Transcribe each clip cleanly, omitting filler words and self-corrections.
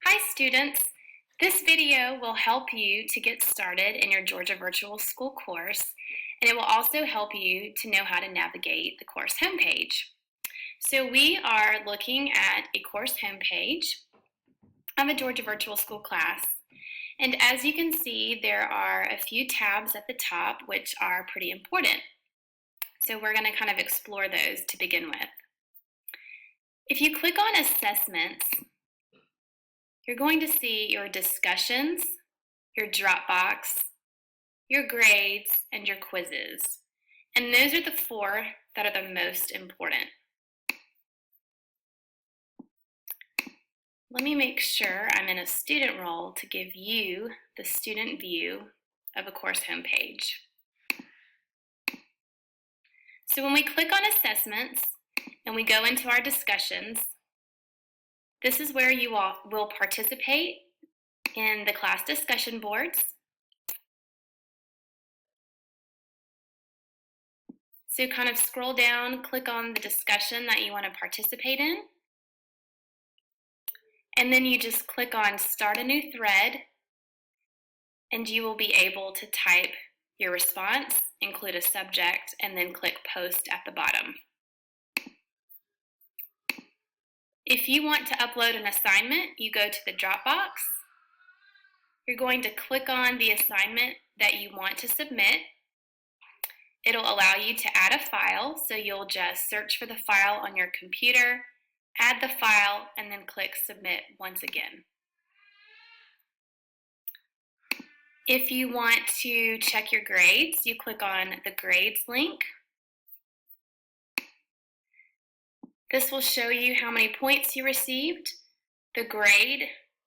Hi students! This video will help you to get started in your Georgia Virtual School course, and it will also help you to know how to navigate the course homepage. So we are looking at a course homepage of a Georgia Virtual School class, and as you can see, there are a few tabs at the top which are pretty important. So we're going to kind of explore those to begin with. If you click on Assessments, you're going to see your discussions, your Dropbox, your grades, and your quizzes. And those are the four that are the most important. Let me make sure I'm in a student role to give you the student view of a course homepage. So when we click on Assessments and we go into our discussions, this is where you all will participate in the class discussion boards. So kind of scroll down, click on the discussion that you want to participate in, and then you just click on Start a New Thread, and you will be able to type your response, include a subject, and then click Post at the bottom. If you want to upload an assignment, you go to the Dropbox. You're going to click on the assignment that you want to submit. It'll allow you to add a file, so you'll just search for the file on your computer, add the file, and then click Submit once again. If you want to check your grades, you click on the Grades link. This will show you how many points you received, the grade,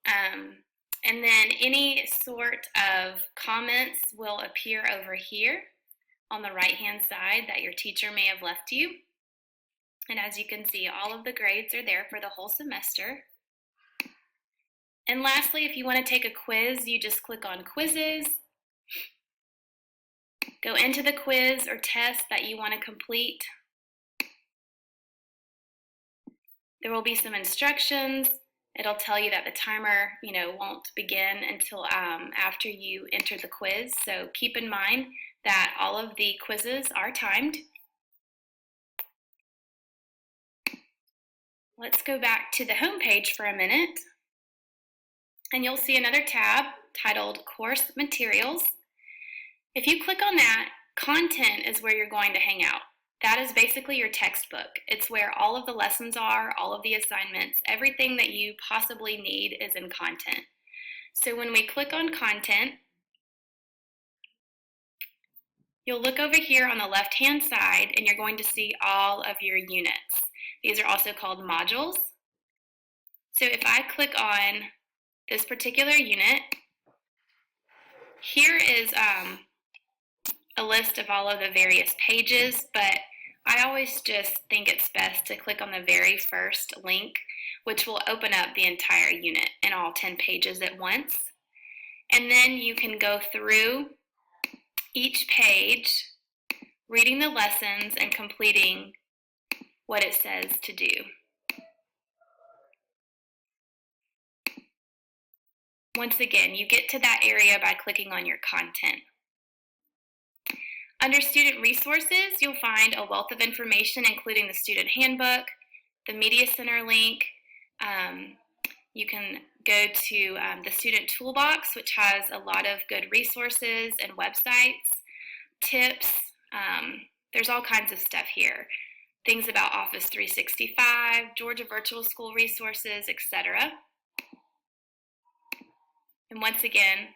and then any sort of comments will appear over here on the right-hand side that your teacher may have left you. And as you can see, all of the grades are there for the whole semester. And lastly, if you want to take a quiz, you just click on Quizzes, go into the quiz or test that you want to complete. There will be some instructions. It'll tell you that the timer, won't begin until after you enter the quiz. So keep in mind that all of the quizzes are timed. Let's go back to the home page for a minute, and you'll see another tab titled Course Materials. If you click on that, Content is where you're going to hang out. That is basically your textbook. It's where all of the lessons are, all of the assignments, everything that you possibly need is in Content. So when we click on Content, you'll look over here on the left-hand side and you're going to see all of your units. These are also called modules. So if I click on this particular unit, here is a list of all of the various pages, but I always just think it's best to click on the very first link, which will open up the entire unit and all 10 pages at once. And then you can go through each page, reading the lessons and completing what it says to do. Once again, you get to that area by clicking on your content. Under Student Resources, you'll find a wealth of information, including the Student Handbook, the Media Center link. You can go to the Student Toolbox, which has a lot of good resources and websites, tips. There's all kinds of stuff here. Things about Office 365, Georgia Virtual School resources, etc. And once again,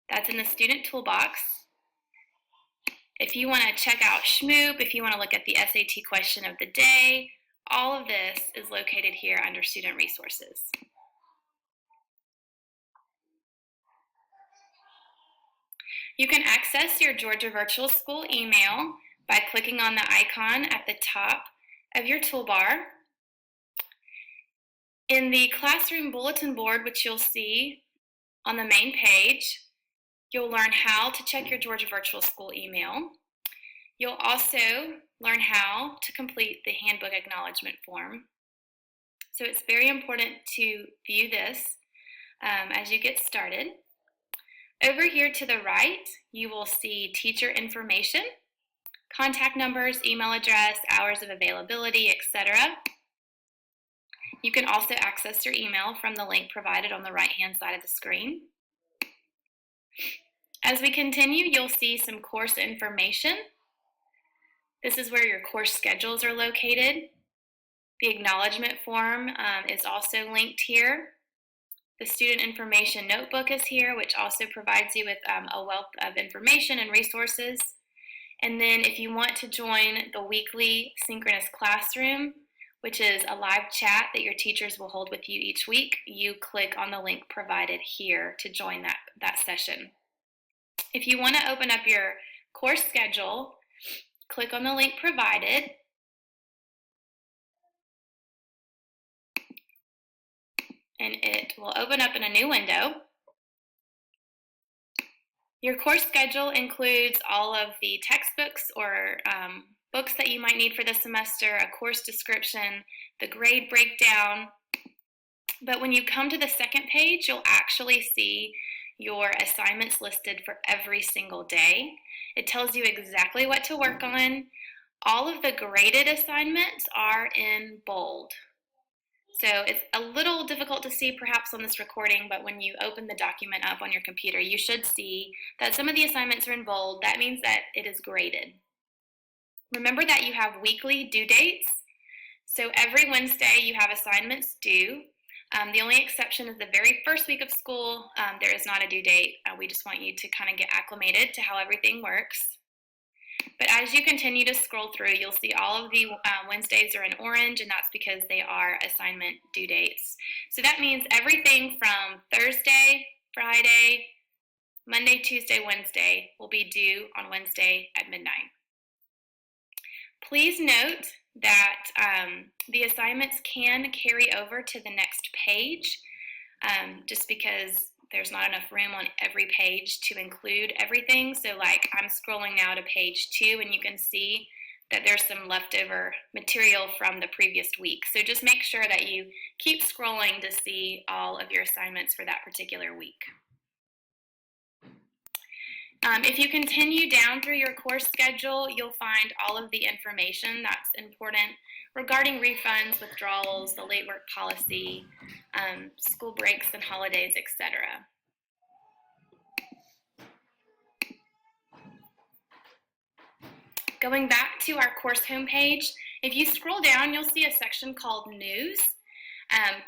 that's in the Student Toolbox. If you want to check out Schmoop, if you want to look at the SAT question of the day, all of this is located here under Student Resources. You can access your Georgia Virtual School email by clicking on the icon at the top of your toolbar. In the classroom bulletin board, which you'll see on the main page, you'll learn how to check your Georgia Virtual School email. You'll also learn how to complete the handbook acknowledgement form. So it's very important to view this as you get started. Over here to the right, you will see teacher information, contact numbers, email address, hours of availability, etc. You can also access your email from the link provided on the right-hand side of the screen. As we continue, you'll see some course information. This is where your course schedules are located. The acknowledgement form is also linked here. The student information notebook is here, which also provides you with a wealth of information and resources. And then if you want to join the weekly synchronous classroom, which is a live chat that your teachers will hold with you each week, you click on the link provided here to join that session. If you want to open up your course schedule, click on the link provided. And it will open up in a new window. Your course schedule includes all of the textbooks or books that you might need for the semester, a course description, the grade breakdown. But when you come to the second page, you'll actually see your assignments listed for every single day. It tells you exactly what to work on. All of the graded assignments are in bold. So it's a little difficult to see perhaps on this recording, but when you open the document up on your computer, you should see that some of the assignments are in bold. That means that it is graded. Remember that you have weekly due dates. So every Wednesday you have assignments due. The only exception is the very first week of school. There is not a due date. We just want you to kind of get acclimated to how everything works. But as you continue to scroll through, you'll see all of the Wednesdays are in orange, and that's because they are assignment due dates. So that means everything from Thursday, Friday, Monday, Tuesday, Wednesday will be due on Wednesday at midnight. Please note that the assignments can carry over to the next page just because there's not enough room on every page to include everything. So like I'm scrolling now to page 2 and you can see that there's some leftover material from the previous week. So just make sure that you keep scrolling to see all of your assignments for that particular week. If you continue down through your course schedule, you'll find all of the information that's important regarding refunds, withdrawals, the late work policy, school breaks and holidays, etc. Going back to our course homepage, if you scroll down, you'll see a section called News.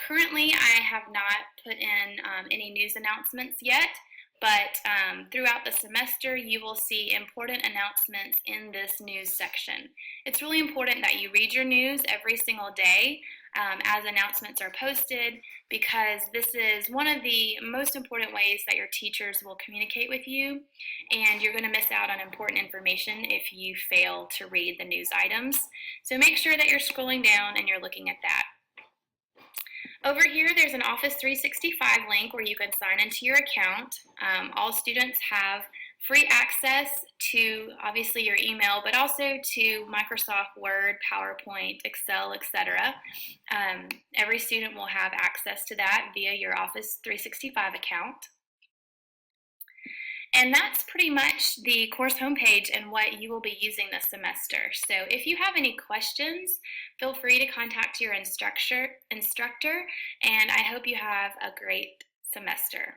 Currently, I have not put in any news announcements yet, but throughout the semester, you will see important announcements in this news section. It's really important that you read your news every single day as announcements are posted, because this is one of the most important ways that your teachers will communicate with you, and you're going to miss out on important information if you fail to read the news items. So make sure that you're scrolling down and you're looking at that. Over here, there's an Office 365 link where you can sign into your account. All students have free access to, obviously, your email, but also to Microsoft Word, PowerPoint, Excel, etc. Every student will have access to that via your Office 365 account. And that's pretty much the course homepage and what you will be using this semester. So if you have any questions, feel free to contact your instructor, and I hope you have a great semester.